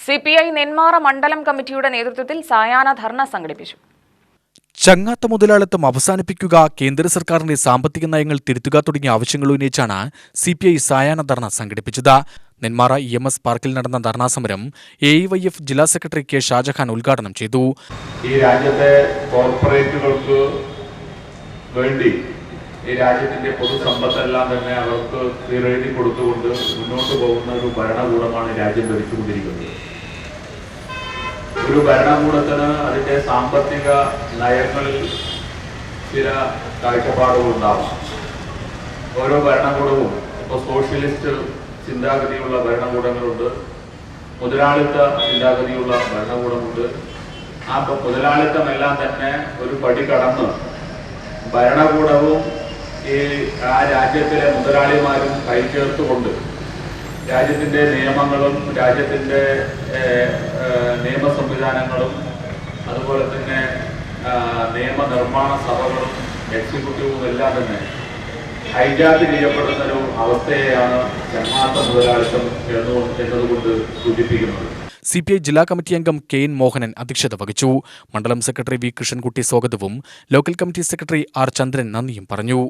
CPI Nenmara മണ്ഡലം കമ്മിറ്റിയുടെ നേതൃത്വത്തിൽ സായാഹ്ന ധർണ സംഘടിപ്പിച്ചു. ചങ്ങാത്ത മുതലാളിത്തം അവസാനിപ്പിക്കുക, കേന്ദ്ര സർക്കാരിന്റെ സാമ്പത്തിക നയങ്ങൾ തിരുത്തുക തുടങ്ങിയ ആവശ്യങ്ങൾ ഉന്നയിച്ചാണ് CPI സായാഹ്ന ധർണ സംഘടിപ്പിച്ചത്. നെന്മാറ EMS പാർക്കിൽ നടന്ന ധർണാസമരം AIYF ജില്ലാ സെക്രട്ടറി K. ഷാജഹാൻ ഉദ്ഘാടനം ചെയ്തു. ഈ രാജ്യത്തെ കോർപ്പറേറ്റുകൾക്ക് വേണ്ടി ഈ രാജ്യത്തിന്റെ പൊതുസമ്പത്തെല്ലാം തന്നെ അവർക്ക് എഴുതി കൊടുത്തുകൊണ്ട് മുന്നോട്ട് പോകുന്ന ഒരു ഭരണകൂടമാണ് രാജ്യം ഭരിച്ചുകൊണ്ടിരിക്കുന്നത്. ഒരു ഭരണകൂടത്തിന് അതിന്റെ സാമ്പത്തിക നയങ്ങളിൽ ചില കാഴ്ചപ്പാടുകൾ ഉണ്ടാവും. ഓരോ ഭരണകൂടവും ഇപ്പോൾ സോഷ്യലിസ്റ്റ് ചിന്താഗതിയുള്ള ഭരണകൂടങ്ങളുണ്ട്, മുതലാളിത്ത ചിന്താഗതിയുള്ള ഭരണകൂടമുണ്ട്. ആ മുതലാളിത്തമെല്ലാം തന്നെ ഒരു പടി കടന്ന് ഭരണകൂടവും ആ രാജ്യത്തിലെ മുതലാളിമാരും കൈചേർത്തുകൊണ്ട് രാജ്യത്തിന്റെ നിയമങ്ങളും രാജ്യത്തിന്റെ നിയമ സംവിധാനങ്ങളും അതുപോലെ തന്നെ നിയമനിർമ്മാണ സഭകളും എക്സിക്യൂട്ടീവും എല്ലാം തന്നെ ഹൈജാക്ക് ചെയ്യപ്പെടുന്നൊരു അവസ്ഥയെയാണ് ചങ്ങാത്ത മുതലാളിത്തം എന്നതുകൊണ്ട് സൂചിപ്പിക്കുന്നത്. CPI ജില്ലാ കമ്മിറ്റി അംഗം KN മോഹനൻ അധ്യക്ഷത വഹിച്ചു. മണ്ഡലം സെക്രട്ടറി V. കൃഷ്ണൻകുട്ടി സ്വാഗതവും ലോക്കൽ കമ്മിറ്റി സെക്രട്ടറി R. ചന്ദ്രൻ നന്ദിയും പറഞ്ഞു.